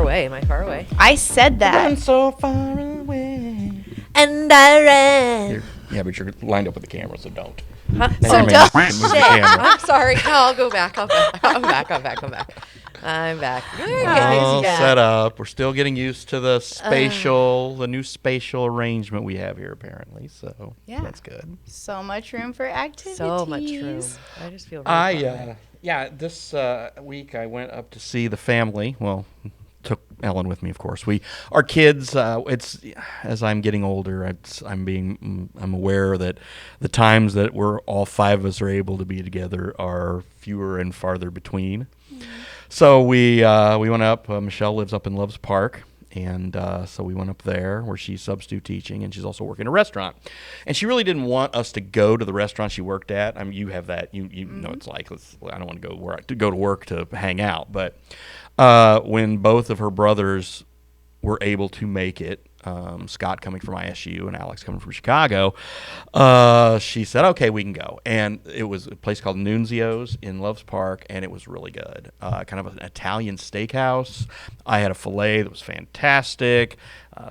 away. Am I far away? I said that. I'm so far away. And I ran. Yeah, but you're lined up with the camera, so don't. Huh? Now Oh, you're making me move the camera. I'm sorry. No, I'll go back. I'm back. I'm back. All set up. We're still getting used to the the new spatial arrangement we have here, apparently. So that's good. So much room for activities. So much room. I just feel really this week I went up to see the family. Well, took Ellen with me, of course. Our kids. It's as I'm getting older, I'm aware that the times that we're all five of us are able to be together are fewer and farther between. Mm-hmm. So we went up. Michelle lives up in Loves Park, and so we went up there where she's substitute teaching, and she's also working in a restaurant. And she really didn't want us to go to the restaurant she worked at. I mean, you have that. You know, it's like I don't want to go to work to hang out. But when both of her brothers were able to make it, Scott coming from ISU and Alex coming from Chicago, she said, okay, we can go. And it was a place called Nunzio's in Loves Park, and it was really good. Kind of an Italian steakhouse. I had a filet that was fantastic.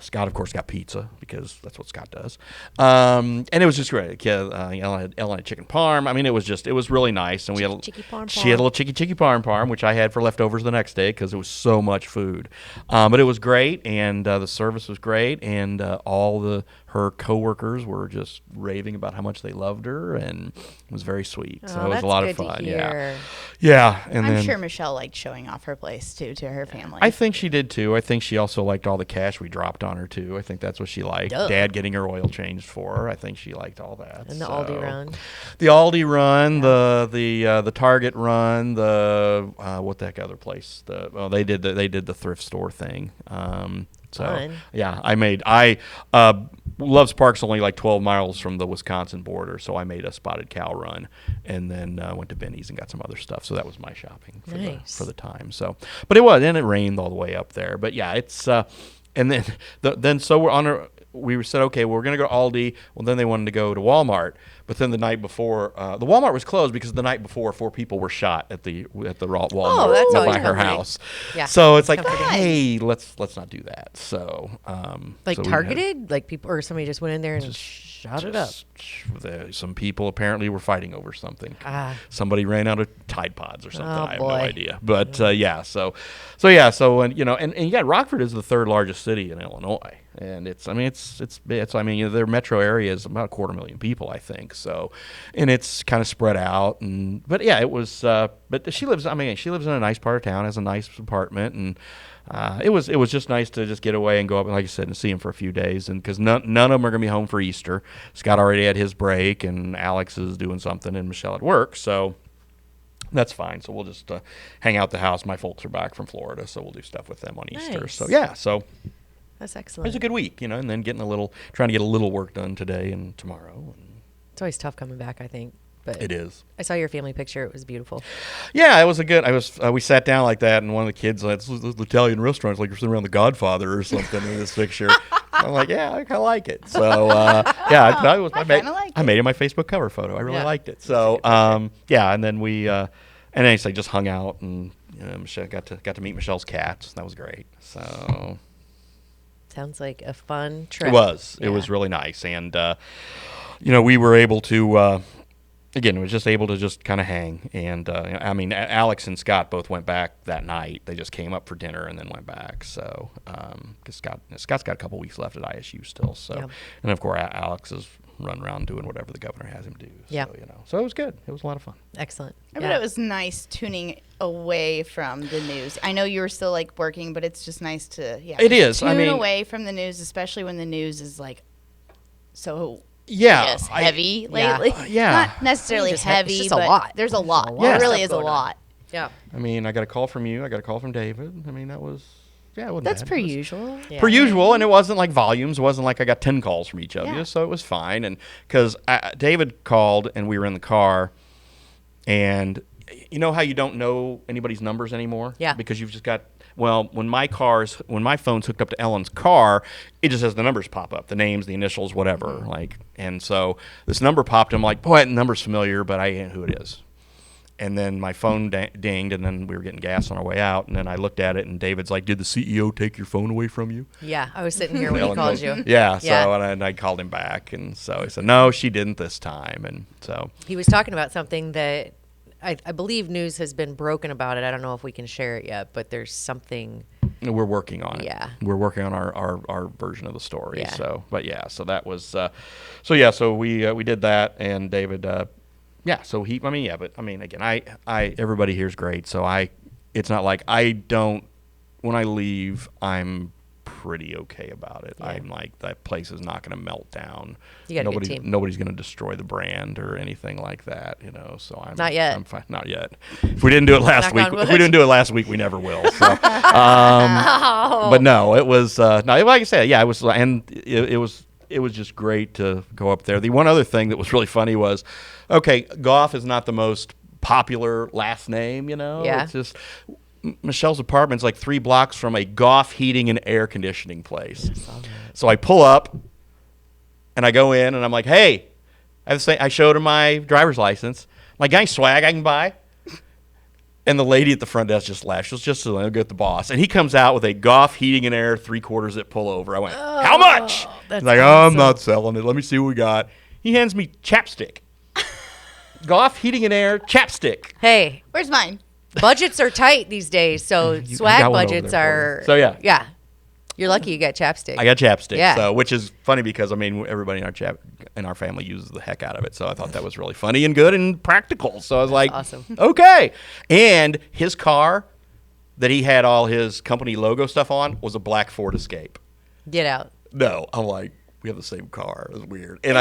Scott, of course, got pizza because that's what Scott does. And it was just great. Ellen had chicken parm. I mean, it was really nice. And she had a little chicky parm, which I had for leftovers the next day because it was so much food. But it was great, and the service was great, and all her coworkers were just raving about how much they loved her, and it was very sweet. So it was a lot of fun. Yeah. And I'm sure Michelle liked showing off her place too to her family. I think she did too. I think she also liked all the cash we dropped on her too. I think that's what she liked. Duh. Dad getting her oil changed for her. I think she liked all that. And the Aldi run. The Aldi run, the Target run, what the heck other place? They did the thrift store thing. Fun. Loves Park's only like 12 miles from the Wisconsin border, so I made a spotted cow run, and then went to Benny's and got some other stuff. So that was my shopping for the time. So, but it rained all the way up there. But yeah, it's and then so we're on we said, okay, well, we're going to go to Aldi. Well, then they wanted to go to Walmart. But then the night before, the Walmart was closed because the night before, 4 people were shot at the Walmart by her house. Yeah. So it's like, hey, let's not do that. So targeted, like people, or somebody just went in there and shot it up. Some people apparently were fighting over something. Somebody ran out of Tide Pods or something. I have no idea. But So Rockford is the 3rd largest city in Illinois. And their metro area is about 250,000 people, I think. So, and it's kind of spread out. But yeah, it was. But she lives in a nice part of town, has a nice apartment, and it was just nice to just get away and go up and, like you said, and see him for a few days. And because none of them are going to be home for Easter. Scott already had his break, and Alex is doing something, and Michelle at work. So that's fine. So we'll just hang out at the house. My folks are back from Florida, so we'll do stuff with them on Easter. Nice. So yeah, that's excellent. It was a good week, and then trying to get a little work done today and tomorrow. It's always tough coming back, I think. But it is. I saw your family picture. It was beautiful. Yeah, it was we sat down like that, and one of the kids, this Italian restaurant, it's like you're sitting around The Godfather or something in this picture. I'm like, yeah, I kind of like it. So, I made it my Facebook cover photo. I really liked it. So, and then I just hung out, and Michelle got to meet Michelle's cats. That was great. So. Sounds like a fun trip. It was. Yeah. It was really nice. And, we were able to, we was just able to just kind of hang. And, Alex and Scott both went back that night. They just came up for dinner and then went back. So, because Scott's got a couple weeks left at ISU still. So, and of course, Alex is running around doing whatever the governor has him do. Yeah. So it was good. It was a lot of fun. Excellent. I bet it was nice tuning away from the news. I know you were still working, but it's just nice to It is. Tune away from the news, especially when the news is so heavy lately. Not necessarily heavy, just but a lot. There's a lot. There really is a lot. Yeah. I got a call from you. I got a call from David. That was. Yeah, it wasn't That's bad. per usual. Yeah. Per usual, and it wasn't like volumes. It wasn't like I got 10 calls from each of you, so it was fine. And because David called, and we were in the car, and you know how you don't know anybody's numbers anymore? Yeah. Because you've just got. Well, when my phone's hooked up to Ellen's car, it just has the numbers pop up, the names, the initials, whatever. And so this number popped. I'm like, boy, that number's familiar, but I ain't who it is. And then my phone dinged, and then we were getting gas on our way out. And then I looked at it, and David's like, "Did the CEO take your phone away from you?" Yeah, I was sitting here when he called you. Yeah, so and I called him back, and so he said, "No, she didn't this time." And so he was talking about something that I believe news has been broken about it. I don't know if we can share it yet, but there's something. We're working on it. Yeah, we're working on our version of the story. Yeah. So, but yeah, so that was, so we did that, and David. Yeah, so but again, everybody here's great, so it's not like when I leave, I'm pretty okay about it. Yeah. I'm like, that place is not going to melt down. You got a good team. Nobody's going to destroy the brand or anything like that, so I'm not yet. I'm fine. Not yet. If we didn't do it last week, we never will. So, but no, it was, like I said, yeah, it was, and it was just great to go up there. The one other thing that was really funny was, okay, Goff is not the most popular last name, Yeah. It's just Michelle's apartment's like 3 blocks from a Goff heating and air conditioning place. So I pull up, and I go in, and I'm like, "Hey," I showed her my driver's license. I'm like, "Got any swag I can buy?" And the lady at the front desk just laughed. She was just go get the boss. And he comes out with a Goff heating and air 3/4 zip pullover. I went, "How much?" He's like, "Oh, I'm not selling it. Let me see what we got." He hands me chapstick. Goff heating and air chapstick. Hey, where's mine? Budgets are tight these days, so swag budgets are. So yeah. You're lucky you got chapstick. I got chapstick. Yeah. So, which is funny because everybody in our family uses the heck out of it. So I thought that was really funny and good and practical. So I was like, awesome. Okay. And his car that he had all his company logo stuff on was a black Ford Escape. Get out. No, I'm like, we have the same car. It was weird. And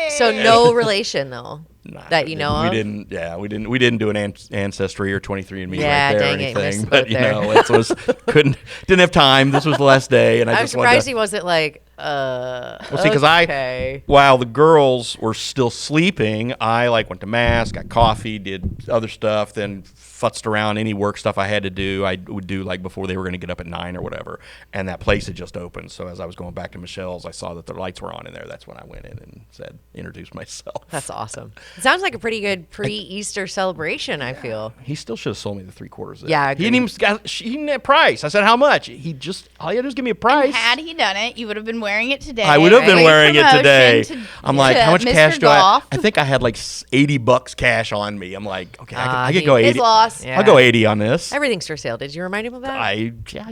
so no relation though. Nah, that you know of? We didn't do an ancestry or 23andMe right there or anything. But didn't have time. This was the last day, and I'm surprised he wasn't like. Well, see, because while the girls were still sleeping, I went to mass, got coffee, did other stuff, then futzed around any work stuff I had to do. I would do before they were going to get up at 9 or whatever, and that place had just opened. So as I was going back to Michelle's, I saw that the lights were on in there. That's when I went in and introduced myself. That's awesome. It sounds like a pretty good pre-Easter celebration. I feel he still should have sold me the 3/4. Yeah, he didn't have price. I said, "How much?" All he had to do was give me a price. And had he done it, you would have been wearing it today. I would have been wearing it today. I'm like, how much Mr. cash do Goff. I think I had $80 cash on me. I'm like, okay, I could go 80. His loss. Yeah. I'll go 80 on this. Everything's for sale. Did you remind him of that? You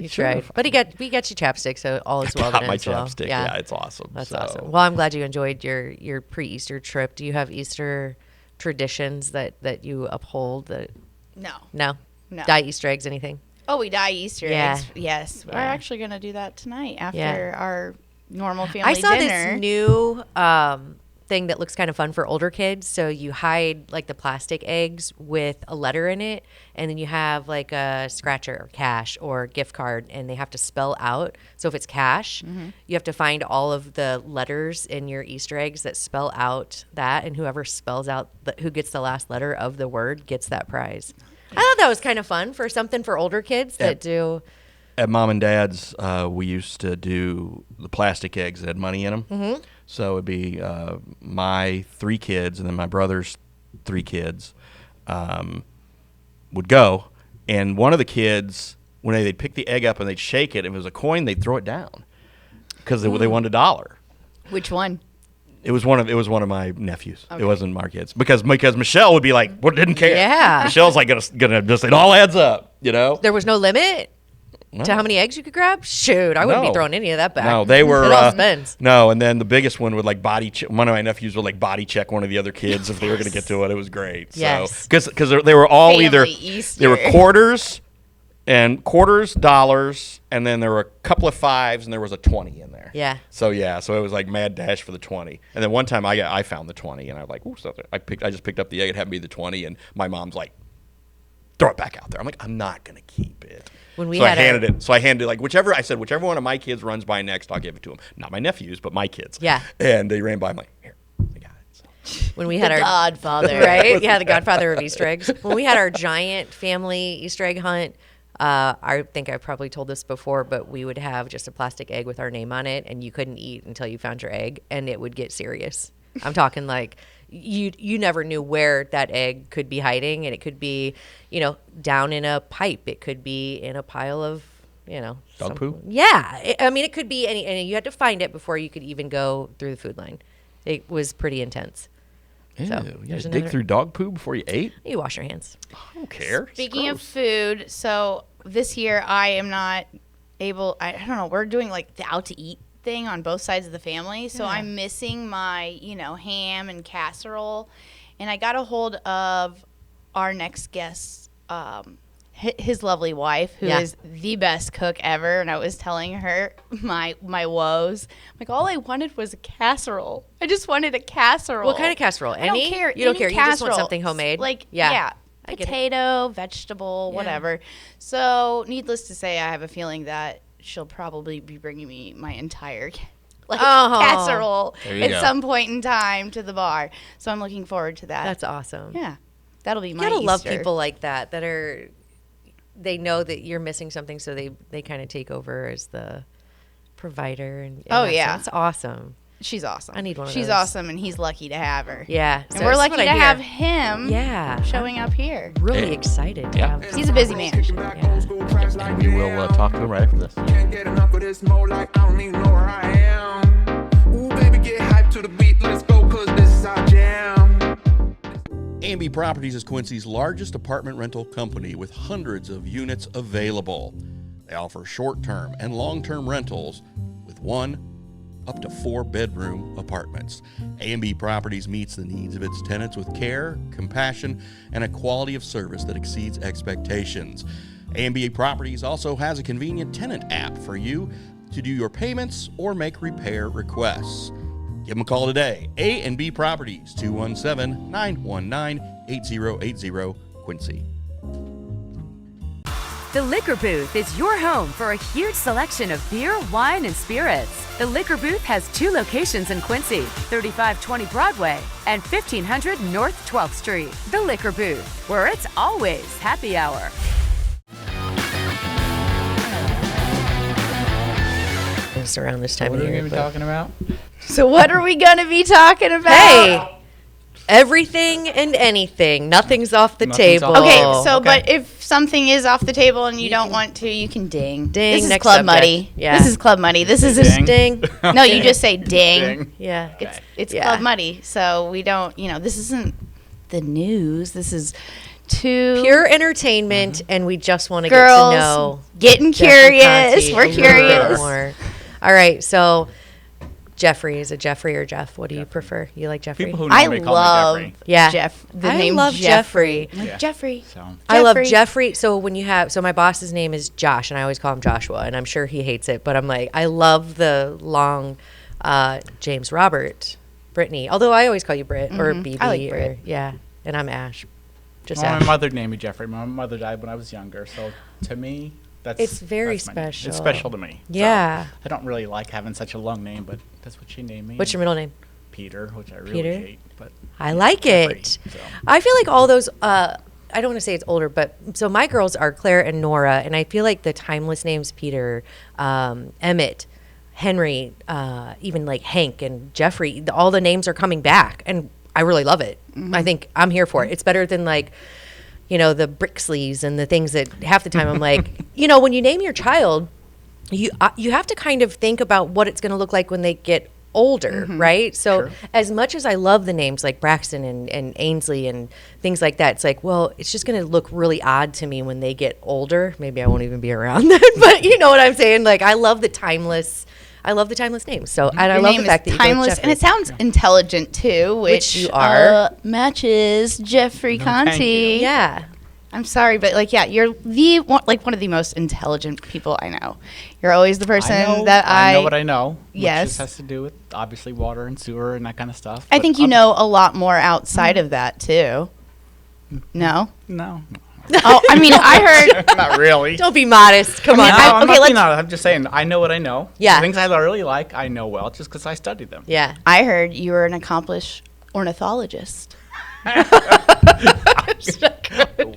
tried. But we got you chapstick, so all is well. I got my chapstick. Yeah, it's awesome. That's awesome. Well, I'm glad you enjoyed your pre-Easter trip. Do you have Easter traditions that you uphold? No. Dye Easter eggs, anything? Oh, we dye Easter eggs. Yes. We're actually going to do that tonight after our normal family dinner. I saw this new thing that looks kind of fun for older kids. So you hide the plastic eggs with a letter in it, and then you have a scratcher or cash or gift card, and they have to spell out. So if it's cash, you have to find all of the letters in your Easter eggs that spell out that, and whoever spells out who gets the last letter of the word gets that prize. I thought that was kind of fun for something for older kids that do. At Mom and Dad's, we used to do the plastic eggs that had money in them. Mm-hmm. So it'd be my 3 kids and then my brother's 3 kids would go. And one of the kids, when they'd pick the egg up and they'd shake it, if it was a coin, they'd throw it down because they wanted $1. Which one? It was one of my nephews. Okay. It wasn't my kids because Michelle would be like, "Well, didn't care." Yeah, Michelle's gonna just it all adds up, There was no limit to how many eggs you could grab. Shoot, I wouldn't be throwing any of that back. No, they were. It all spends. No, and then the biggest one would body check. One of my nephews would body check one of the other kids if they were gonna get to it. It was great. Yes, because they were all Family Easter. They were quarters, dollars, and then there were a couple of 5s, and there was a 20 in there. Yeah. So it was mad dash for the 20. And then one time I found the 20, and I was like, ooh, so I just picked up the egg. It happened to be the 20, and my mom's like, throw it back out there. I'm like, I'm not gonna keep it. I handed it whichever one of my kids runs by next, I'll give it to them. Not my nephews, but my kids. Yeah. And they ran by. I'm like, here, I got it. So. When we had our Godfather, right? Yeah, the Godfather of Easter eggs. When we had our giant family Easter egg hunt. I think I probably told this before, but we would have just a plastic egg with our name on it, and you couldn't eat until you found your egg, and it would get serious. I'm talking you never knew where that egg could be hiding, and it could be, down in a pipe. It could be in a pile of, dog poo. Yeah, I mean, it could be any, and you had to find it before you could even go through the food line. It was pretty intense. Ew, so you had to dig through dog poo before you ate? You wash your hands. I don't care. Speaking of food, so this year I am not able, I don't know, we're doing like the out to eat thing on both sides of the family. So I'm missing my, ham and casserole. And I got a hold of our next guest, his lovely wife, who is the best cook ever. And I was telling her my woes. Like, all I wanted was a casserole. I just wanted a casserole. What kind of casserole? I don't care. You don't care. Casserole. You just want something homemade? Like, yeah. Potato, vegetable, whatever. So, needless to say, I have a feeling that she'll probably be bringing me my entire casserole at some point in time to the bar. So I'm looking forward to that. That's awesome. Yeah. That'll be my Easter. You gotta love people like that are, they know that you're missing something, so they kind of take over as the provider. And it's awesome. She's awesome. I need one of She's those. awesome, and he's lucky to have her. Yeah. And we're lucky to have him showing up here. Really excited. Yeah. He's a busy man. And we will talk to him right after this. Can't get enough of this mode, like I don't even know where I am. Ooh, baby, get hyped to the beat. Let's go, cause this is our jam. A&B Properties is Quincy's largest apartment rental company with hundreds of units available. They offer short-term and long-term rentals with 1 up to 4 bedroom apartments. A&B Properties meets the needs of its tenants with care, compassion, and a quality of service that exceeds expectations. A&B Properties also has a convenient tenant app for you to do your payments or make repair requests. Give them a call today. A&B Properties, 217-919-8080, Quincy. The Liquor Booth is your home for a huge selection of beer, wine, and spirits. The Liquor Booth has 2 locations in Quincy, 3520 Broadway and 1500 North 12th Street. The Liquor Booth, where it's always happy hour. It's around this time What of are we year. going to be talking about? So what are we going to be talking about? Hey! Everything and anything. Nothing's off the Nothing's table. off the Okay, table. so Okay. but if something is off the table and you don't want to, you can ding. Ding, This is next Club subject. Muddy. Yeah. This is Club Muddy. This is Ding. Ding. no, you just say ding. Ding. Yeah. It's Yeah. Club Muddy. So we don't, this isn't the news. This is two Pure entertainment, and we just want to get girls to know getting Jeffrey curious. Conte We're a little bit curious. more. All right, so Jeffrey, is it Jeffrey or Jeff? What do you prefer? You like Jeffrey? People who know I me call love me Jeffrey. Yeah. Jeff. The I name love Jeffrey. Like, Yeah. Jeffrey. So I love Jeffrey. Jeffrey. So my boss's name is Josh, and I always call him Joshua, and I'm sure he hates it, but I'm like, I love the long James Robert, Brittany. Although I always call you Britt or BB. I like or, Britt. Yeah, and I'm Ash. Just well, Ash. my mother named me Jeffrey. My mother died when I was younger, so to me, It's very that's my name. special. It's special to me. So, Yeah. I don't really like having such a long name, but that's what she named me. What's your middle name? Peter, which I really Peter? hate. But I like Jeffrey, it. so. I feel like all those, I don't want to say it's older, but so my girls are Claire and Nora, and I feel like the timeless names, Peter, Emmett, Henry, even like Hank and Jeffrey, all the names are coming back, and I really love it. I think I'm here for it. It's better than like, the Brixleys and the things that half the time I'm like, when you name your child, you have to kind of think about what it's going to look like when they get older, right? So as much as I love the names like Braxton and Ainsley and things like that, it's like, well, it's just going to look really odd to me when they get older. Maybe I won't even be around then, but you know what I'm saying? Like, I love the timeless names. So, and I Your love name the fact is that you timeless, go with and it sounds intelligent too, which you are. matches Jeffrey thank Conte. you. Yeah. I'm sorry, but you're one of the most intelligent people I know. You're always the person I know what I know. Yes. Which just has to do with obviously water and sewer and that kind of stuff. I but think you know a lot more outside of that too. No. No. Oh, I mean, I heard. Not really. Don't be modest. Come No, on. I'm okay, not let's- being honest. I'm just saying I know what I know. Yeah. The things I really like, I know well just because I studied them. Yeah. I heard you were an accomplished ornithologist.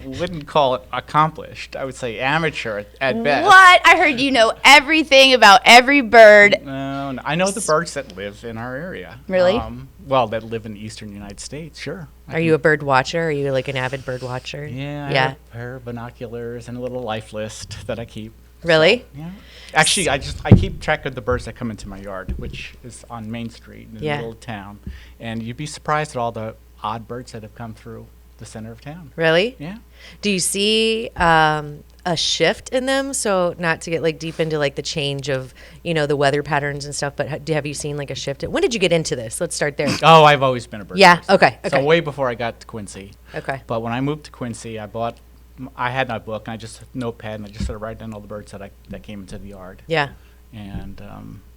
Wouldn't wouldn't call it accomplished. I would say amateur at best. What? I heard you know everything about every bird. No, I know the birds that live in our area. Really? Well, that live in the eastern United States, sure. Are you a bird watcher? Are you like an avid bird watcher? Yeah, I Yeah. have a pair of binoculars and a little life list that I keep. Really? Yeah. Actually, I keep track of the birds that come into my yard, which is on Main Street in the Yeah. middle of town. And you'd be surprised at all the odd birds that have come through the center of town. Really? Yeah. Do you see a shift in them? So not to get like deep into like the change of, the weather patterns and stuff, but have you seen like a shift? When did you get into this? Let's start there. Oh, I've always been a bird Yeah, person. okay. So way before I got to Quincy. Okay. But when I moved to Quincy, I had my book, and I just a notepad, and I just started writing down all the birds that came into the yard. Yeah. And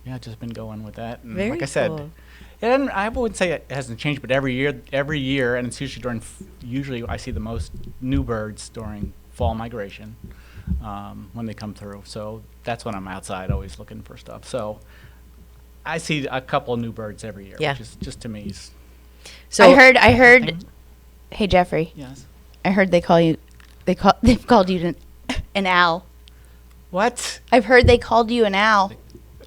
I've just been going with that. And Very like I said, cool. and I wouldn't say it hasn't changed, but every year, and it's usually usually I see the most new birds during fall migration when they come through. So that's when I'm outside always looking for stuff. So I see a couple of new birds every year, Yeah. which is just to me is So I heard. Hey Jeffrey, yes. I heard they've called you an owl. What? I've heard they called you an owl.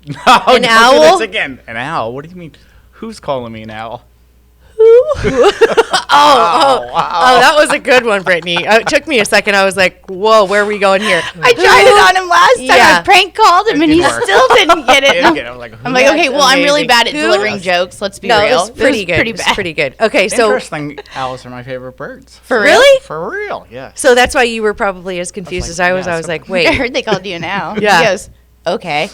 No, An don't do owl? this again. An owl? What do you mean? Who's calling me an owl? Oh, that was a good one, Brittany. It took me a second. I was like, whoa, where are we going here? I tried it on him last time. Yeah. I prank called him, and he didn't work. still didn't get it. Didn't get it. I'm like, I'm like, That's okay, well, I'm really amazing. bad at Who? delivering jokes. Let's be No, real. it was pretty good. Pretty It was bad. pretty good. Okay, so interesting. Owls are my favorite birds. For real? Really? For real, yes. So that's why you were probably as confused like, as I was. yeah, I was so- like, I wait, heard they called you an owl. Yeah. He goes, okay.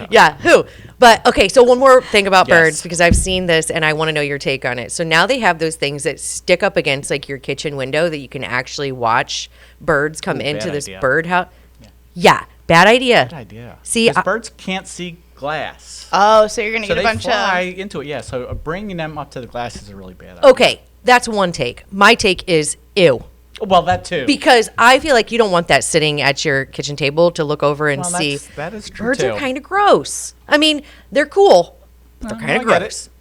yeah, who? But okay, so one more thing about Yes. birds, because I've seen this and I want to know your take on it. So now they have those things that stick up against like your kitchen window that you can actually watch birds come Ooh, into bad this idea. birdhouse. Yeah, bad idea. Good idea. See, 'Cause I- birds can't see glass. Oh, so you're gonna So get a they bunch fly of. into it, yeah. So bringing them up to the glass is a really bad idea. Okay, that's one take. My take is ew. Well, that too. Because I feel like you don't want that sitting at your kitchen table to look over and Well, see. that is true Birds too. are kind of gross. I mean, they're cool, but they're No, kind I of get gross. it.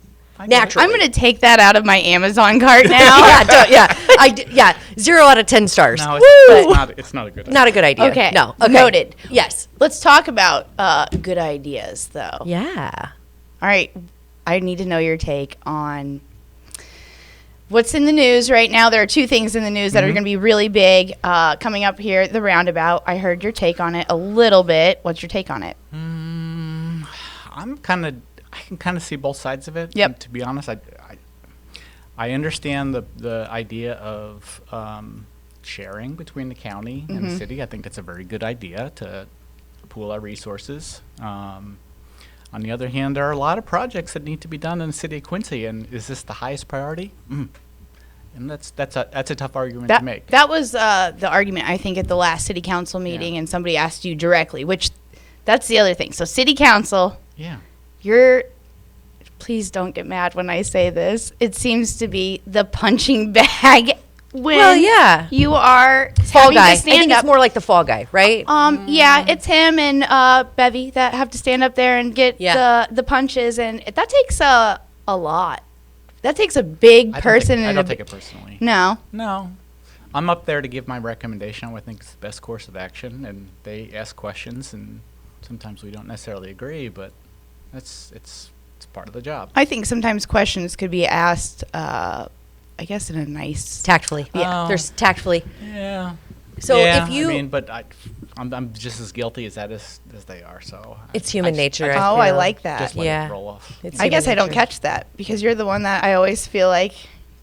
I get it. Naturally. I'm gonna take that out of my Amazon cart now. Yeah. 0 out of 10 stars. No, it's not a good idea. Not a good idea. Okay. No. Okay. Noted. Yes. Let's talk about good ideas, though. Yeah. All right. I need to know your take on what's in the news right now. There are two things in the news that are going to be really big coming up here. The roundabout. I heard your take on it a little bit. What's your take on it? I can kind of see both sides of it. Yep. And to be honest, I understand the idea of sharing between the county and the city. I think that's a very good idea to pool our resources. On the other hand, there are a lot of projects that need to be done in the city of Quincy, and is this the highest priority? And that's a tough argument to make. That was the argument, I think, at the last city council meeting, and somebody asked you directly, which that's the other thing. So city council, Yeah. please don't get mad when I say this. It seems to be the punching bag when Well, yeah. you are Fall having guy. to I stand think up. it's more like the fall guy, right? Yeah, it's him and Bevy that have to stand up there and get Yeah. the punches, and that takes a lot. That takes a big person. I and don't take it personally. No. No. I'm up there to give my recommendation on what I think is the best course of action, and they ask questions, and sometimes we don't necessarily agree, but it's part of the job. I think sometimes questions could be asked, I guess, in a nice. Tactfully. Yeah. There's tactfully. Yeah. So yeah, if you, I mean, but I'm just as guilty as as they are. So It's human nature, I Oh, I feel. like that. Just let Yeah. it roll off. It's I guess human I don't nature. catch that because you're the one that I always feel like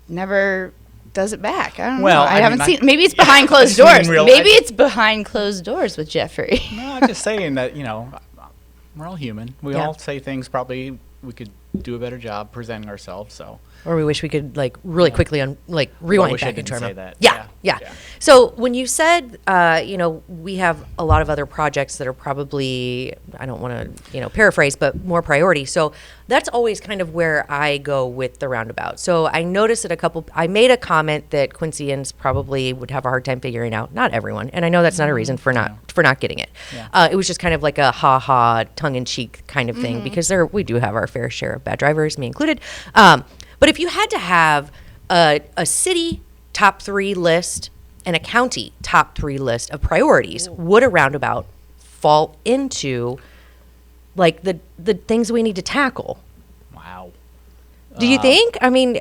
never does it back. I don't Well, know. I, I haven't mean, seen. Maybe it's yeah, behind closed I mean, doors. real- Maybe I- it's behind closed doors with Jeffrey. No, I'm just saying that we're all human. We Yeah. all say things. Probably we could do a better job presenting ourselves. So Or we wish we could like really quickly rewind wish I back didn't into our say mouth. that. Yeah, Yeah. yeah. So when you said, we have a lot of other projects that are probably, I don't want to, paraphrase, but more priority. So that's always kind of where I go with the roundabout. So I noticed that I made a comment that Quincyans probably would have a hard time figuring out. Not everyone, and I know that's not a reason for not getting it. Yeah. It was just kind of like a ha-ha, tongue-in-cheek kind of thing because we do have our fair share of bad drivers, me included. But if you had to have a city top 3 list in a county top 3 list of priorities, would a roundabout fall into like the things we need to tackle? Wow. Do you think? I mean,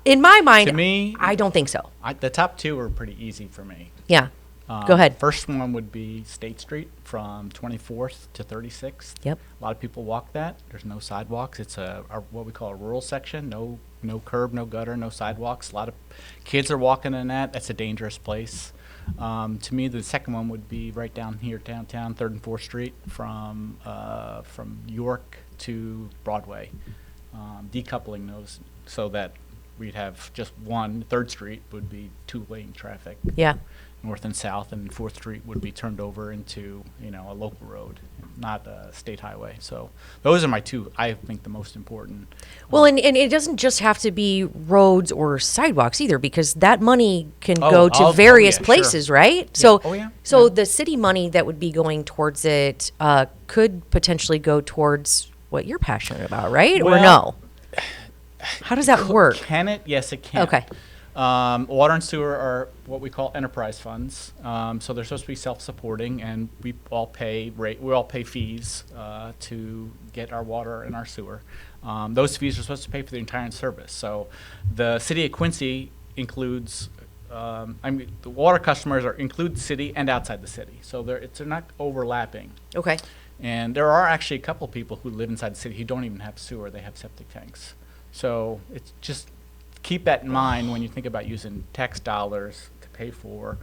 in my mind, To me, I don't think so. the top 2 are pretty easy for me. Yeah. Go ahead. First one would be State Street from 24th to 36th. Yep. A lot of people walk that. There's no sidewalks. It's a what we call a rural section. No curb, no gutter, no sidewalks. A lot of kids are walking in that. That's a dangerous place. To me, the second one would be right down here downtown, 3rd and 4th Street from York to Broadway. Decoupling those so that we'd have just one. 3rd Street would be 2-lane traffic. Yeah. North and south, and 4th Street would be turned over into, a local road, not a state highway. So those are my 2, I think, the most important. Well, and it doesn't just have to be roads or sidewalks either, because that money can Oh, go to oh, various yeah, places, sure. right? So, Oh, yeah, so yeah. the city money that would be going towards it could potentially go towards what you're passionate about, right? Or Well, no? How does that work? Can it? Yes, it can. Okay. Water and sewer are what we call enterprise funds. So they're supposed to be self-supporting, and we all pay fees to get our water and our sewer. Those fees are supposed to pay for the entire service. So the City of Quincy includes, the water customers include the city and outside the city. So they're not overlapping. Okay. And there are actually a couple people who live inside the city who don't even have sewer; they have septic tanks. So it's just keep that in mind when you think about using tax dollars to pay for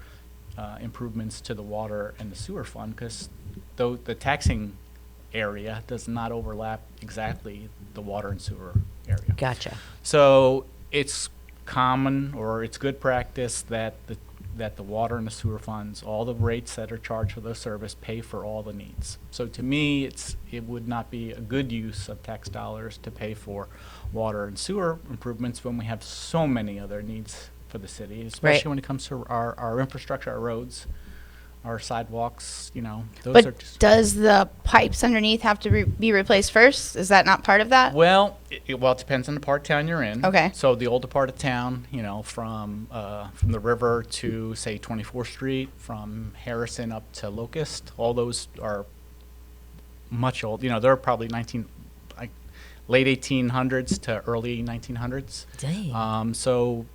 improvements to the water and the sewer fund, because though the taxing area does not overlap exactly the water and sewer area. Gotcha. So it's common, or it's good practice that the water and the sewer funds, all the rates that are charged for those service, pay for all the needs. So to me, it would not be a good use of tax dollars to pay for water and sewer improvements when we have so many other needs for the city, especially when it comes to our infrastructure, our roads, our sidewalks, those are But just. does the pipes underneath have to be replaced first? Is that not part of that? Well, it depends on the part of town you're in. Okay. So the older part of town, from the river to, say, 24th Street, from Harrison up to Locust, all those are much old. They're probably late 1800s to early 1900s. Dang. So,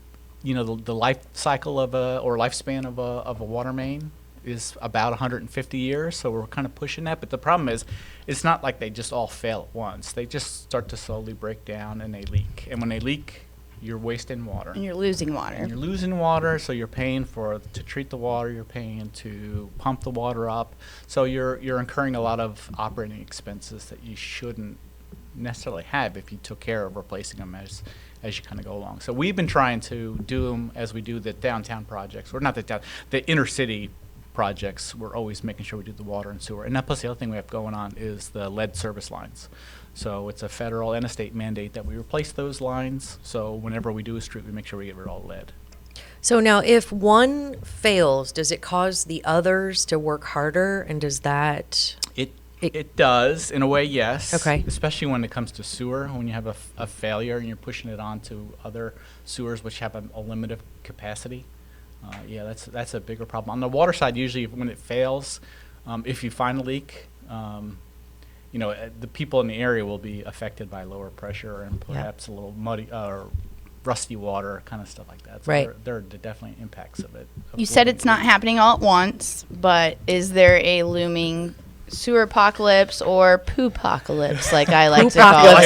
the life cycle or lifespan of a water main is about 150 years, so we're kind of pushing that. But the problem is, it's not like they just all fail at once. They just start to slowly break down and they leak. And when they leak, you're wasting water. And you're losing water. And you're losing water, so you're paying to treat the water, you're paying to pump the water up. So you're incurring a lot of operating expenses that you shouldn't necessarily have if you took care of replacing them as you kind of go along. So we've been trying to do them as we do the downtown projects, or not the inner city projects. We're always making sure we do the water and sewer. And then plus the other thing we have going on is the lead service lines. So it's a federal and a state mandate that we replace those lines. So whenever we do a street, we make sure we get rid of all the lead. So now, if one fails, does it cause the others to work harder? And does that? It does, in a way, yes. Okay. Especially when it comes to sewer, when you have a failure and you're pushing it on to other sewers which have a limited capacity. That's a bigger problem. On the water side, usually when it fails, if you find a leak, the people in the area will be affected by lower pressure and perhaps a little muddy or rusty water, kind of stuff like that. So Right. there are definitely impacts of it. You said it's not happening all at once, but is there a looming sewer apocalypse or poo-pocalypse, like I like to call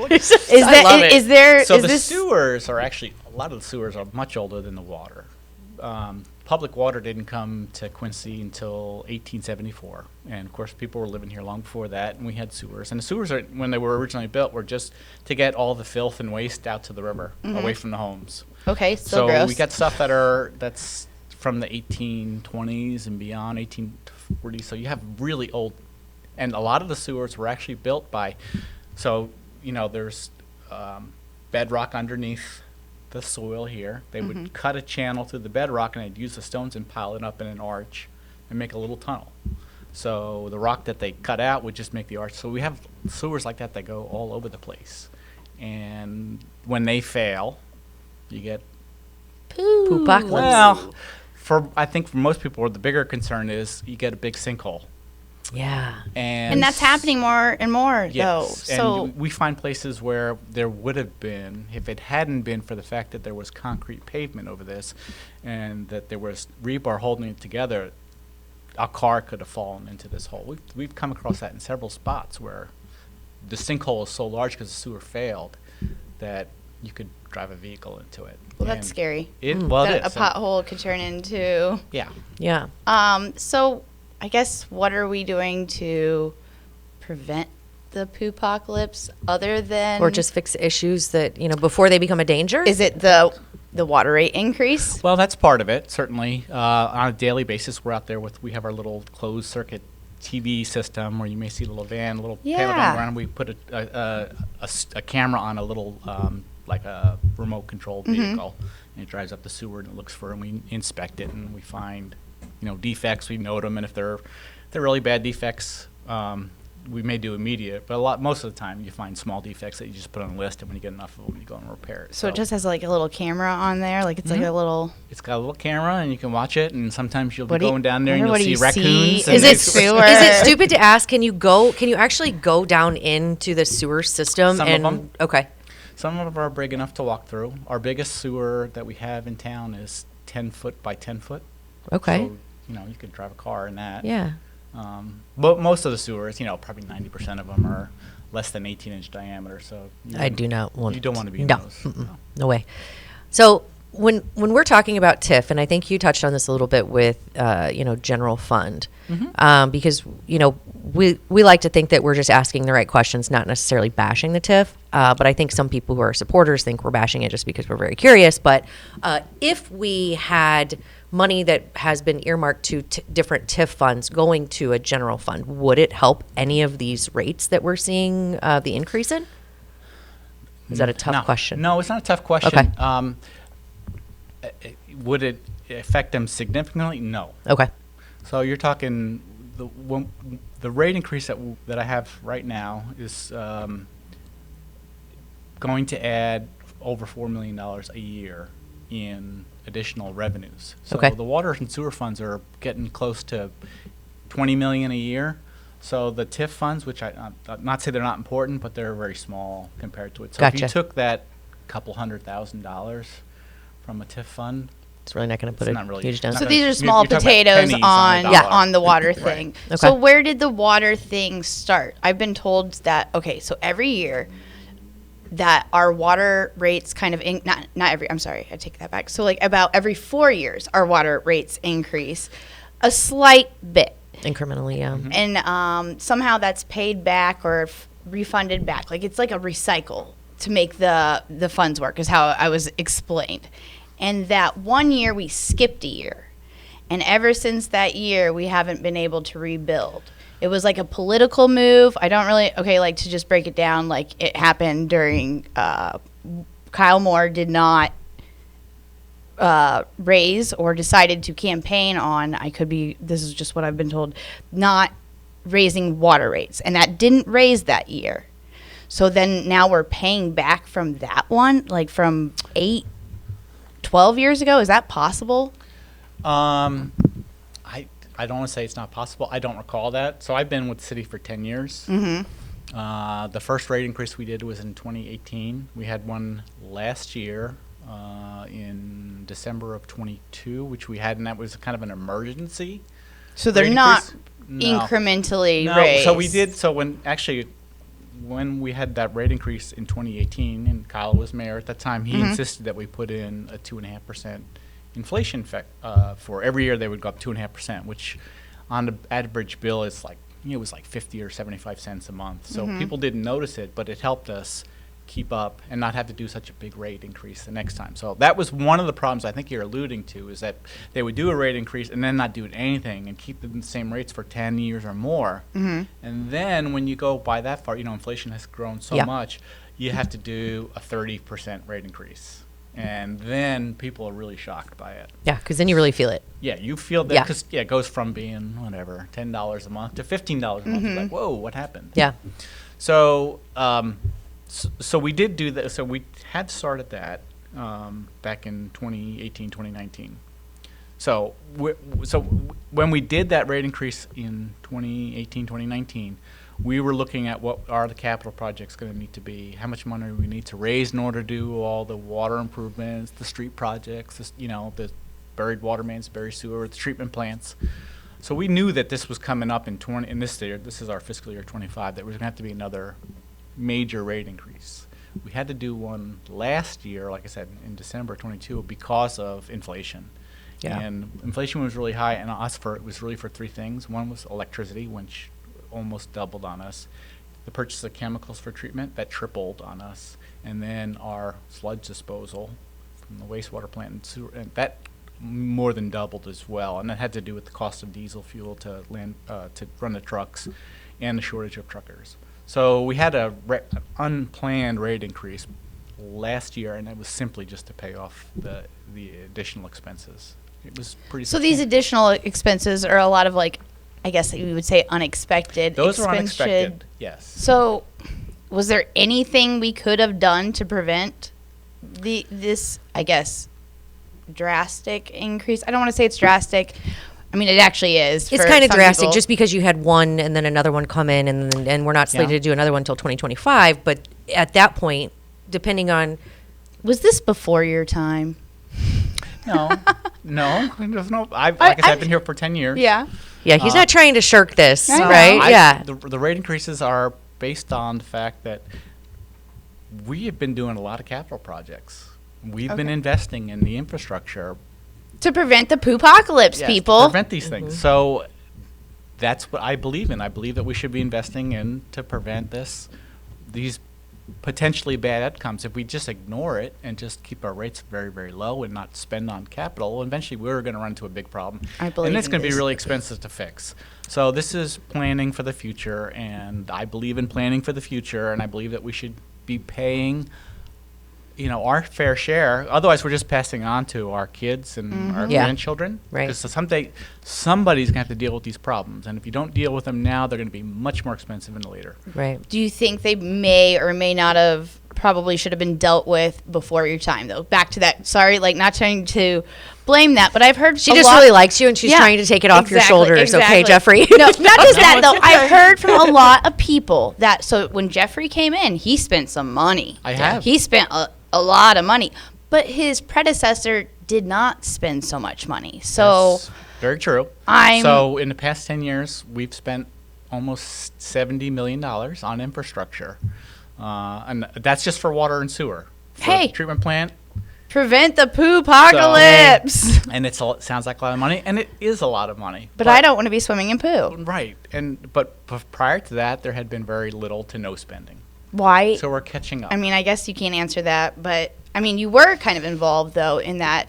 it? Is So the this sewers are actually, a lot of the sewers are much older than the water. Public water didn't come to Quincy until 1874. And of course, people were living here long before that, and we had sewers. And the sewers, when they were originally built, were just to get all the filth and waste out to the river, away from the homes. okay? Still So gross. we got stuff that's from the 1820s and beyond, 1840s. So you have really old, and a lot of the sewers were actually built by, there's bedrock underneath the soil here. They would cut a channel through the bedrock, and they'd use the stones and pile it up in an arch and make a little tunnel. So the rock that they cut out would just make the arch. So we have sewers like that go all over the place. And when they fail, you get Poo-pocalypse. well, I think for most people, the bigger concern is you get a big sinkhole. Yeah. And that's happening more and more, though. Yes, So and we find places where there would have been, if it hadn't been for the fact that there was concrete pavement over this and that there was rebar holding it together, a car could have fallen into this hole. We've come across that in several spots where the sinkhole is so large because the sewer failed that you could drive a vehicle into it. well, that's scary. Well, it That is. a pothole could turn into. Yeah. Yeah. So I guess what are we doing to prevent the poopocalypse other than Or just fix issues that, before they become a danger? is it the water rate increase? Well, that's part of it, certainly. On a daily basis, we're out there we have our little closed circuit TV system where you may see a little van, a little payload on Yeah. the ground. We put a camera on a little, like a remote controlled vehicle, and it drives up the sewer and it looks for, and we inspect it and we find, defects. We note them, and if they're really bad defects, we may do immediate, but most of the time you find small defects that you just put on a list, and when you get enough of them, you go and repair it. So it just has like a little camera on there, like it's like a little. It's got a little camera, and you can watch it, and sometimes you'll be What do you- going down there and wonder you'll what see do you see? raccoons. and Is they- it sewer? Is it stupid to ask? Can you actually go down into the sewer system? Some of them. Okay. Some of them are big enough to walk through. Our biggest sewer that we have in town is 10 foot by 10 foot. Okay. So, you could drive a car in that. Yeah. But most of the sewers, probably 90% of them are less than 18-inch diameter. So I do not want. You don't want to be in no. those. Mm-mm. No way. So when we're talking about TIF, and I think you touched on this a little bit with general fund, because we like to think that we're just asking the right questions, not necessarily bashing the TIF. But I think some people who are supporters think we're bashing it just because we're very curious. But if we had money that has been earmarked to different TIF funds going to a general fund, would it help any of these rates that we're seeing the increase in? Is that a tough question? No, it's not a tough question. Okay. Would it affect them significantly? No. Okay. So you're talking the rate increase that I have right now is going to add over $4 million a year in additional revenues. So Okay. the water and sewer funds are getting close to $20 million a year. So the TIF funds, which not say they're not important, but they're very small compared to it. So if Gotcha. you took that couple $100,000 from a TIF fund, It's really not going to put It's a not really- huge down. So Not these are you're small talking about potatoes pennies on on a dollar. on the water Right. thing. Okay. So where did the water thing start? I've been told that so every year that our water rates kind of not every, I'm sorry, I take that back. So like about every 4 years our water rates increase a slight bit. Incrementally, yeah. And somehow that's paid back or refunded back. Like it's like a recycle to make the funds work, is how I was explained. And that 1 year we skipped a year, and ever since that year we haven't been able to rebuild. It was like a political move. I don't really like to just break it down. Like it happened during Kyle Moore did not raise or decided to campaign on, this is just what I've been told, not raising water rates. And that didn't raise that year. So then now we're paying back from that one, like from 12 years ago. Is that possible? I don't want to say it's not possible. I don't recall that. So I've been with the city for 10 years. The first rate increase we did was in 2018. We had one last year in December of 22, which we had, and that was kind of an emergency. So they're rate not increase. No. incrementally No, raised. so we did. So when we had that rate increase in 2018, and Kyle was mayor at that time, he insisted that we put in a 2.5% inflation for every year. They would go up 2.5%, which on the average bill is like, it was like 50 or 75 cents a month. So people didn't notice it, but it helped us keep up and not have to do such a big rate increase the next time. So that was one of the problems I think you're alluding to, is that they would do a rate increase and then not do anything and keep the same rates for 10 years or more. And then when you go by that far, inflation has grown so Yeah. much, you have to do a 30% rate increase. And then people are really shocked by it. Yeah, because then you really feel it. Yeah, you feel that, Yeah. because it goes from being $10 a month to $15 a month. You're like, whoa, what happened? Yeah. So, so we did do that. So we had started that back in 2018, 2019. So when we did that rate increase in 2018, 2019, we were looking at what are the capital projects going to need to be, how much money we need to raise in order to do all the water improvements, the street projects, the buried water mains, buried sewer, the treatment plants. So we knew that this was coming up in this year. This is our fiscal year 25. That was going to have to be another major rate increase. We had to do one last year, like I said, in December 22, because of inflation. Yeah. And inflation was really high, and it was really for three things. One was electricity, which almost doubled on us. The purchase of chemicals for treatment, that tripled on us. And then our sludge disposal from the wastewater plant and sewer, and that more than doubled as well. And that had to do with the cost of diesel fuel to run the trucks and the shortage of truckers. So we had an unplanned rate increase last year, and it was simply just to pay off the additional expenses. It was pretty. So these additional expenses are a lot of, like, I guess we would say unexpected. Those were unexpected, yes. So was there anything we could have done to prevent this, I guess, drastic increase? I don't want to say it's drastic. I mean, it actually is. It's kind of drastic just because you had one and then another one come in, and we're not slated to do another one until 2025. But at that point, depending on... Was this before your time? No. There's no. I've been here for 10 years. Yeah. Yeah, he's not trying to shirk this, No. right? Yeah. The rate increases are based on the fact that we have been doing a lot of capital projects. We've been investing in the infrastructure. To prevent the poopocalypse, people. To prevent these things. So that's what I believe in. I believe that we should be investing in to prevent these potentially bad outcomes. If we just ignore it and just keep our rates very, very low and not spend on capital, eventually we're going to run into a big problem. I believe and it's in going to be this. really expensive to fix. So this is planning for the future, and I believe in planning for the future, and I believe that we should be paying our fair share. Otherwise, we're just passing on to our kids and our Yeah. grandchildren. Right. Because someday somebody's going to have to deal with these problems. And if you don't deal with them now, they're going to be much more expensive in the later. Right. Do you think they may or may not have probably should have been dealt with before your time, though? Back to that. Sorry, not trying to blame that, but I've heard She just really likes you, and she's trying to take it off your shoulders. Okay, Jeffrey? No, not just that, though. I've heard from a lot of people that, so when Jeffrey came in, he spent some money. I have. He spent a lot of money, but his predecessor did not spend so much money. So That's very true. So in the past 10 years, we've spent almost $70 million on infrastructure. And that's just for water and sewer. For Hey. treatment plant. prevent the poo-pocalypse. And it sounds like a lot of money, and it is a lot of money. But I don't want to be swimming in poo. Right. But prior to that, there had been very little to no spending. Why? So we're catching up. I mean, I guess you can't answer that, but I mean, you were kind of involved though in that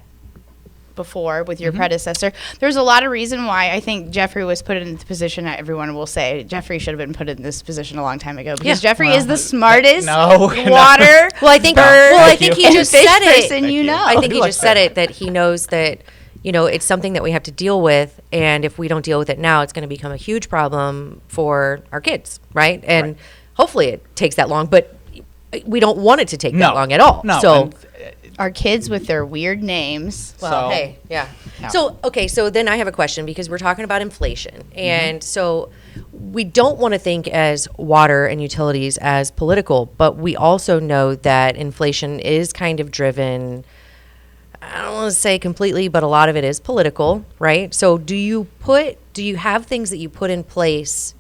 before with your predecessor. There's a lot of reason why I think Jeffrey was put in the position that everyone will say Jeffrey should have been put in this position a long time ago because Jeffrey is the smartest water. Well, I think he just fish said it. person you know. I think he just said it, that he knows that it's something that we have to deal with, and if we don't deal with it now, it's going to become a huge problem for our kids, right? And hopefully it takes that long, but we don't want it to take that long at all. No. So Our kids with their weird names. well, hey, yeah. So, okay, so then I have a question because we're talking about inflation. And so we don't want to think as water and utilities as political, but we also know that inflation is kind of driven, I don't want to say completely, but a lot of it is political, right? So do you have things that you put in place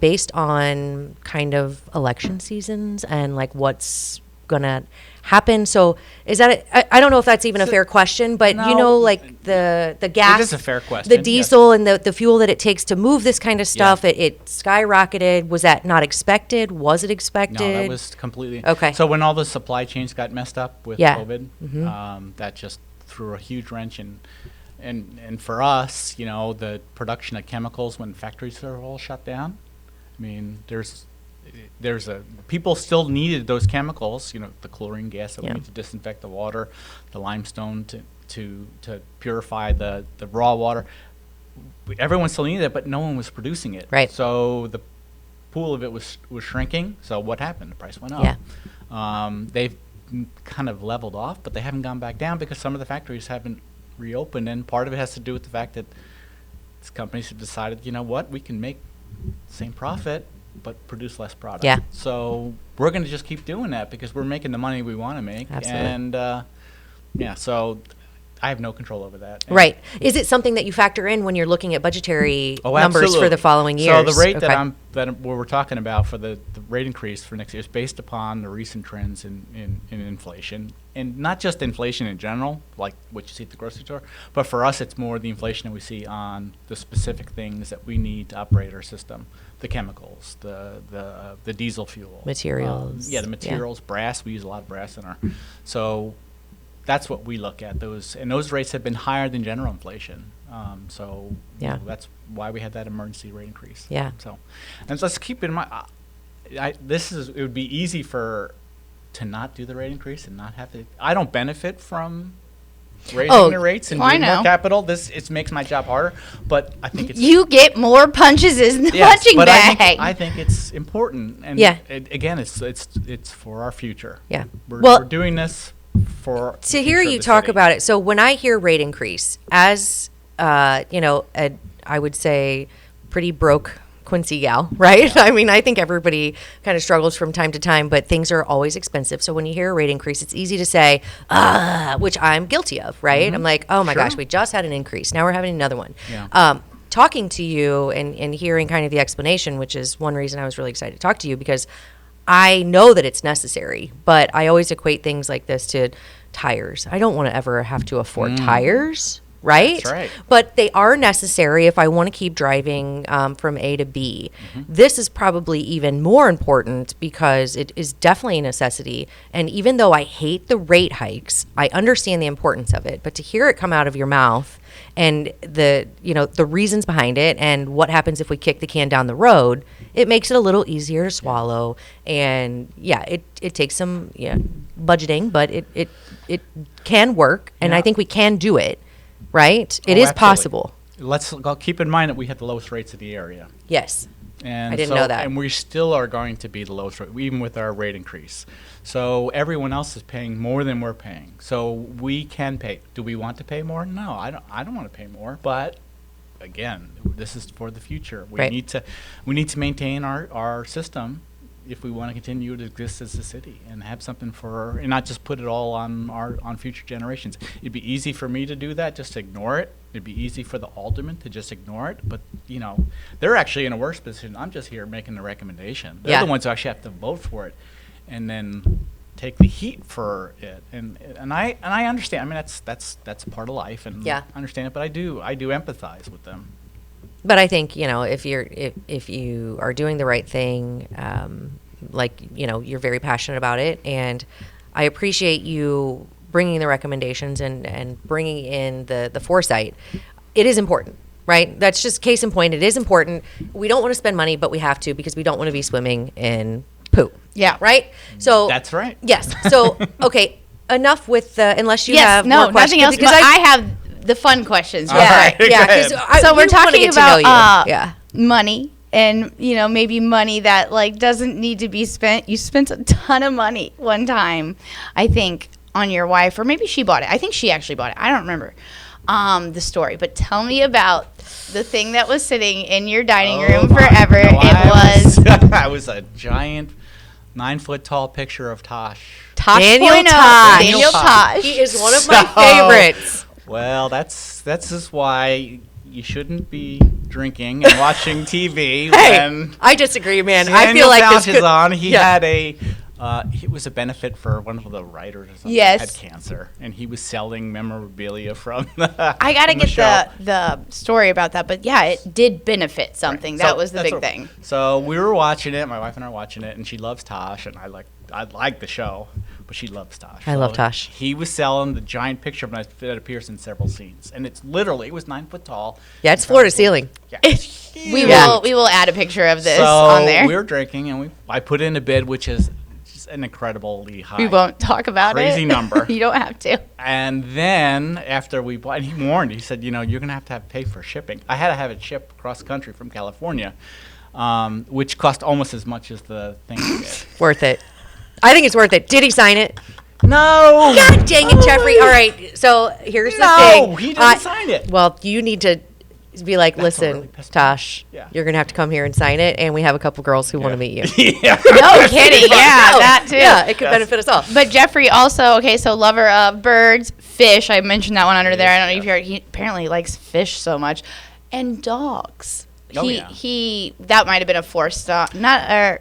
based on kind of election seasons and like what's going to happen? So is that I don't know if that's even a fair question, but like the gas, it is a fair question, the diesel and the fuel that it takes to move this kind of stuff, it skyrocketed. Was that not expected? Was it expected? No, that was completely okay. So when all the supply chains got messed up with COVID, that just threw a huge wrench in. And for us, the production of chemicals when factories are all shut down, I mean, people still needed those chemicals, the chlorine gas that we need to disinfect the water, the limestone to purify the raw water. Everyone still needed it, but no one was producing it. Right. So the pool of it was shrinking. So what happened? The price went up. Yeah. They've kind of leveled off, but they haven't gone back down because some of the factories haven't reopen, and part of it has to do with the fact that these companies have decided, you know what, we can make the same profit but produce less product. Yeah. So we're going to just keep doing that because we're making the money we want to make. Absolutely. And yeah, so I have no control over that. And Right. Is it something that you factor in when you're looking at budgetary Oh, numbers for absolutely. the following years? So the rate Okay. that we're talking about for the rate increase for next year is based upon the recent trends in inflation, and not just inflation in general, like what you see at the grocery store, but for us it's more the inflation that we see on the specific things that we need to operate our system, the chemicals, the diesel fuel, Materials. the materials, brass. We use a lot of brass in our, so that's what we look at. Those rates have been higher than general inflation. So you Yeah. know, that's why we had that emergency rate increase. Yeah. So, and let's keep in mind, it would be easy to not do the rate increase and not have to. I don't benefit from raising the rates and I doing more know. capital. It makes my job harder, but I think it's You get more punches in the yes, punching but bag. I think it's important, and Yeah. again, it's for our future. Yeah. We're doing this for the To hear future of you the talk city. about it, so when I hear rate increase, as I would say, pretty broke Quincy gal, right? I mean, I think everybody kind of struggles from time to time, but things are always expensive. So when you hear a rate increase, it's easy to say, which I'm guilty of, right? I'm like, oh my Sure. gosh, we just had an increase. Now we're having another one. Yeah. Talking to you and hearing kind of the explanation, which is one reason I was really excited to talk to you, because I know that it's necessary, but I always equate things like this to tires. I don't want to ever have to afford tires, right? That's right. But they are necessary if I want to keep driving from A to B. This is probably even more important because it is definitely a necessity. And even though I hate the rate hikes, I understand the importance of it. But to hear it come out of your mouth and the reasons behind it and what happens if we kick the can down the road, it makes it a little easier to swallow. And yeah, it takes some budgeting, but it can work, and Yeah. I think we can do it. Right? It Oh, is absolutely. possible. Let's keep in mind that we have the lowest rates of the area. Yes. And I didn't know that. And we still are going to be the lowest rate, even with our rate increase. So everyone else is paying more than we're paying. So we can pay. Do we want to pay more? No, I don't want to pay more. But again, this is for the future. We Right. need to maintain our system if we want to continue to exist as a city and have something and not just put it all on future generations. It'd be easy for me to do that, just ignore it. It'd be easy for the aldermen to just ignore it, but they're actually in a worse position. I'm just here making the recommendation. They're Yeah. the ones who actually have to vote for it, and then take the heat for it. And I understand. I mean, that's part of life, and Yeah. I understand it. But I do empathize with them. But I think, if you are doing the right thing, you're very passionate about it, and I appreciate you bringing the recommendations and bringing in the foresight. It is important, right? That's just case in point. It is important. We don't want to spend money, but we have to because we don't want to be swimming in poo. Yeah. Right? So That's right. Yes. So, okay, enough with unless you yes, have no, more questions. nothing else. Because But I have the fun questions. All yeah, right, go yeah. ahead. So we're talking about yeah. money, and maybe money that doesn't need to be spent. You spent a ton of money one time, I think, on your wife, or maybe she bought it. I think she actually bought it. I don't remember the story, but tell me about the thing that was sitting in your dining room forever. No, It was I was a giant 9-foot tall picture of Tosh. Tosh Daniel Point oh, Tosh. Daniel Tosh. He is one of my So- favorites. Well, that's just why you shouldn't be drinking and watching TV Hey, when I disagree, man. I Daniel feel like Tosh this is could, on. He yeah. had it was a benefit for one of the writers or something Yes. that had cancer, and he was selling memorabilia from I gotta from the get show. the story about that, but yeah, it did benefit something. So That was the that's big what- thing. So we were watching it. My wife and I were watching it, and she loves Tosh, and I like the show, but she loves Tosh. I love So Tosh. He was selling the giant picture of him that appears in several scenes, and it was 9 foot tall. Yeah, it's floor to ceiling. Yeah, it's We huge. will add a picture of this so on there. we were drinking, and I put in a bid, which is just an incredibly high. We won't talk about it. Crazy number. You don't have to. And then after we bought, he warned. He said, you're gonna have to pay for shipping. I had to have it shipped cross country from California, which cost almost as much as the thing did. Worth it. I think it's worth it. Did he sign it? No. God dang it, Jeffrey. All right. So here's the No, thing. he didn't sign it. Well, you need to be like, That's what listen, really pissed me Tosh, Yeah. you're going to have to come here and sign it. And we have a couple girls who want to meet you. Yeah. No kidding. Yeah, that too. Yeah, it could benefit us all. But Jeffrey also, okay, so lover of birds, fish. I mentioned that one under there. I don't know if you're, he apparently likes fish so much. And dogs. Oh, He that might have been a forced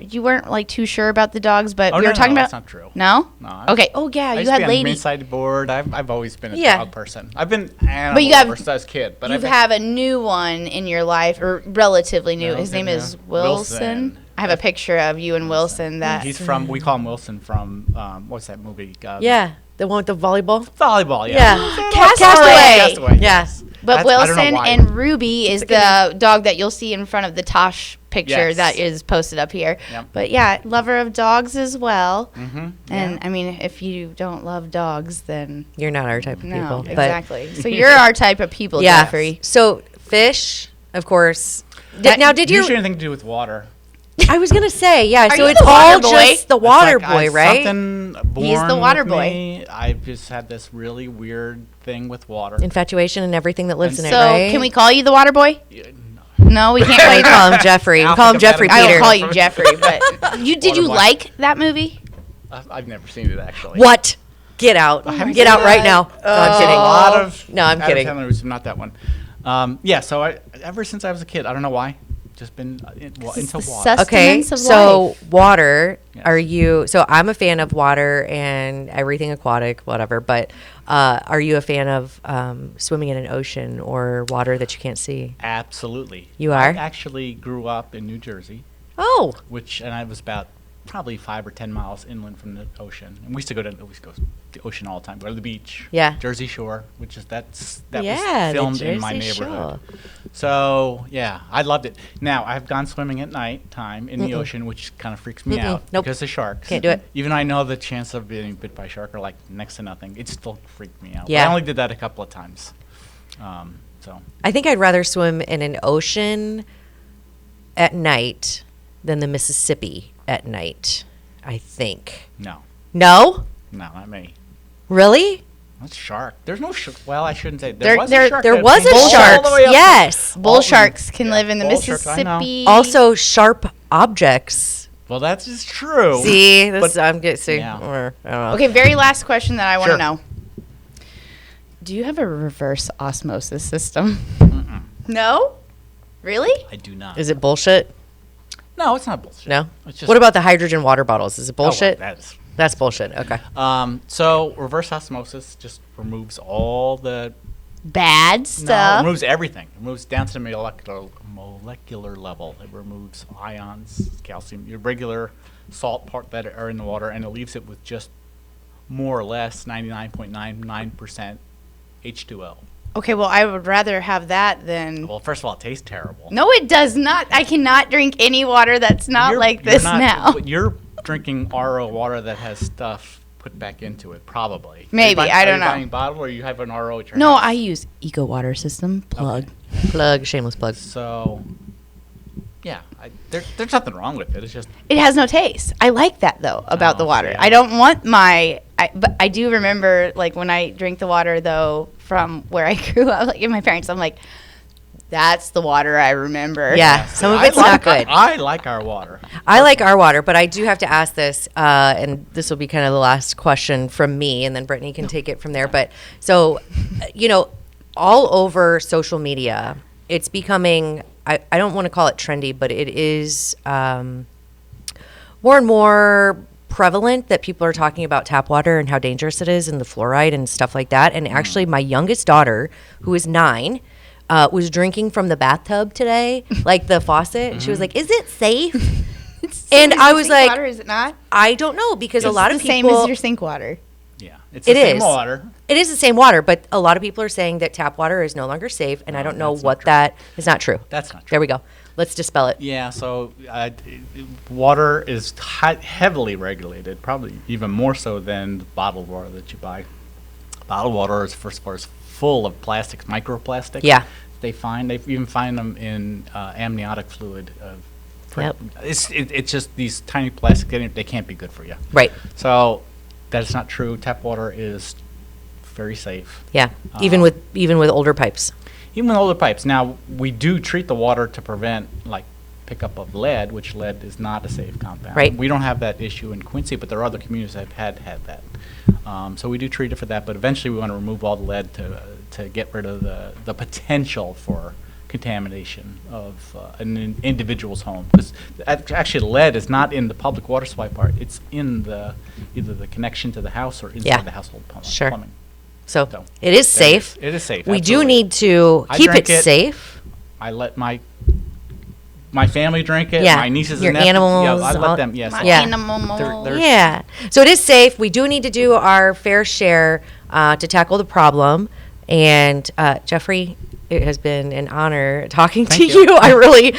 you weren't like too sure about the dogs, but Oh, we no, were talking no, about that's not true. No? No. Okay. Oh yeah, I you used to had be on lady. Inside board. I've always been a Yeah. dog person. I've been animal But you have versus kid. But You I've have a new one in your life, or relatively new. No, His name no. is Wilson. Wilson. I have a picture of you and Wilson. That He's from. We call him Wilson from. What's that movie? Yeah, the one with the volleyball. Volleyball. Yeah. Castaway. Yeah. But That's- I don't know Wilson why. and Ruby is the dog that you'll see in front of the Tosh picture Yes. that is posted up here. Yep. But yeah, lover of dogs as well. Mm-hmm. And I mean, if you don't love dogs, then You're not our type of no, people. But exactly. So you're our type of people, yeah. Jeffrey. So fish, of course. That- Did you? Usually anything to do with water. I was gonna say, yeah. Are so you it's the water all boy? just the water It's like boy, right? Something born He's the water with boy. me. I've just had this really weird thing with water. Infatuation and everything that lives in it, So right? can we call you the water boy? Yeah, No, we can't. Why Really you call him Jeffrey? We call him Jeffrey I Peter. will call you Jeffrey. But did you Water boy. like that movie? I've never seen it actually. What? Get out! haven't Get seen out right now! No, I'm A kidding. lot of. No, I'm Adam kidding. Sandler was not that one. Yeah. So ever since I was a kid, I don't know why, just been into the water. Okay, Sustenance of so life. water. Yes. Are you? So I'm a fan of water and everything aquatic, whatever. But are you a fan of swimming in an ocean or water that you can't see? Absolutely. You I are? actually grew up in New Jersey, Oh, and I was about probably 5 or 10 miles inland from the ocean. And we used to go to the ocean all the time. Go to the beach. Yeah. Jersey Shore, which is that yeah, was the filmed in my Jersey neighborhood. Shore. So yeah, I loved it. Now I've gone swimming at night time in the ocean, which kind of freaks me out Nope. because of sharks. Can't do it. Even I know the chance of being bit by a shark are like next to nothing. It still freaked me out. But Yeah. I only did that a couple of times. So I think I'd rather swim in an ocean at night than the Mississippi at night. I think. no, No, not me. really? That's shark. There's no shark. Well, I shouldn't say There- was there- a shark. There that was a came all shark. the way up. Yes. Bull All- sharks can yeah, live in the bull sharks, I know. Mississippi. Also, sharp objects. Well, that's just true. See, this But- I'm getting. yeah. I don't know. Okay, very last question that I want to Sure. know. Do you have a reverse osmosis system? No? Really? I do not. Is it bullshit? No, it's not bullshit. No. It's just, What about the hydrogen water bottles? Is it oh, well, bullshit? that is. That's bullshit. Okay. So reverse osmosis just removes all the Bad No, it stuff. removes everything. It removes down to the molecular level. It removes ions, calcium, your regular salt part that are in the water, and it leaves it with just more or less 99.99% H2O. Okay, well, I would rather have that than. Well, first of all, it tastes terrible. No, it does not. I cannot drink any water that's not You're- like you're this not- now. but You're drinking RO water that has stuff put back into it, probably. Maybe, I don't know. Are you buying bottled or you have an RO at your No, house? I use Eco Water System. Plug. Plug. Shameless plug. So, yeah, there's nothing wrong with it. It's just It has no taste. I like that though about the Oh, water. see, I don't want but I do remember like when I drink the water though from where I grew up, like in my parents, I'm like, that's the water I remember. Yeah. Some of I it's like- not good. I like our water. I like our water, but I do have to ask this, and this will be kind of the last question from me, and then Brittany can take it from there. But so, all over social media, it's becoming, I don't want to call it trendy, but it is more and more prevalent that people are talking about tap water and how dangerous it is and the fluoride and stuff like that. And actually, my youngest daughter, who is 9, was drinking from the bathtub today, like the faucet. She was like, "Is it safe?" And I was like, water, is it not? "I don't know," because a It's lot the of same people. as your sink water. Yeah, it's It the same is. water. It is the same water, but a lot of people are saying that tap water is no longer safe, and I don't know that's not what true. that is. Not true. That's not true. There we go. Let's dispel it. Yeah, so water is heavily regulated, probably even more so than the bottled water that you buy. Bottled water is, first of all, is full of plastics, microplastics. Yeah. They even find them in amniotic fluid. Yep. It's just these tiny plastics. They can't be good for you. Right. So That is not true. Tap water is very safe. Yeah, even with older pipes. Even with older pipes. Now, we do treat the water to prevent like pickup of lead, which lead is not a safe compound. Right. We don't have that issue in Quincy, but there are other communities that have had that. So we do treat it for that, but eventually we want to remove all the lead to get rid of the potential for contamination of an individual's home. Because actually lead is not in the public water supply part. It's in either the connection to the house or inside the household plumbing. So So, it is safe. It is safe. We do absolutely. need to I keep drink it safe. I let my family drink it. Yeah, My nieces your and nephews. animals, Yeah, I all- let them. Yes. My Yeah. animal. They're- Yeah. So it is safe. We do need to do our fair share to tackle the problem. And Jeffrey, it has been an honor talking to Thank you. you. I really,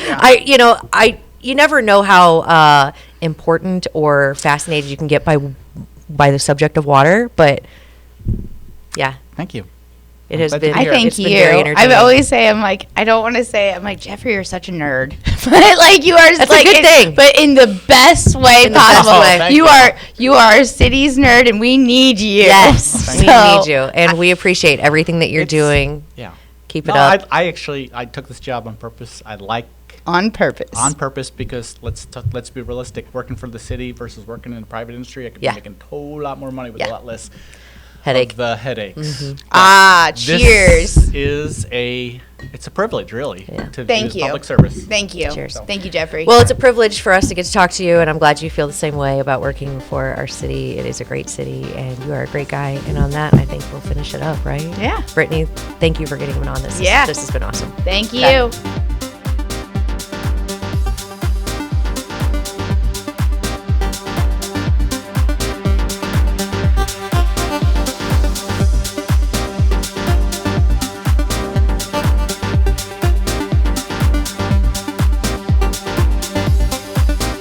you never know how important or fascinated you can get by the subject of water. But yeah, Thank you. it has glad to been. I hear. thank it's been you. very I entertaining. always say, I don't want to say it. I'm like, Jeffrey, you're such a nerd. But like, you are That's like, a good thing. But in the best way In the best possible. way. Thank You you. are our city's nerd, and we need you. Yes, we So- need you, and we appreciate everything that you're It's- doing. Yeah. Keep No, it up. I took this job on purpose. I like On purpose. on purpose because let's be realistic. Working for the city versus working in the private industry, I could Yeah. be making a whole lot more money with Yeah. a lot less Headache. of the headaches. Cheers. This is it's a privilege, really, Yeah. to Thank do you. public service. Thank you. Cheers. Thank you, Jeffrey. Well, it's a privilege for us to get to talk to you, and I'm glad you feel the same way about working for our city. It is a great city, and you are a great guy. And on that, I think we'll finish it up, right? Yeah. Brittany, thank you for getting on this. Yeah. This has been awesome. Thank you.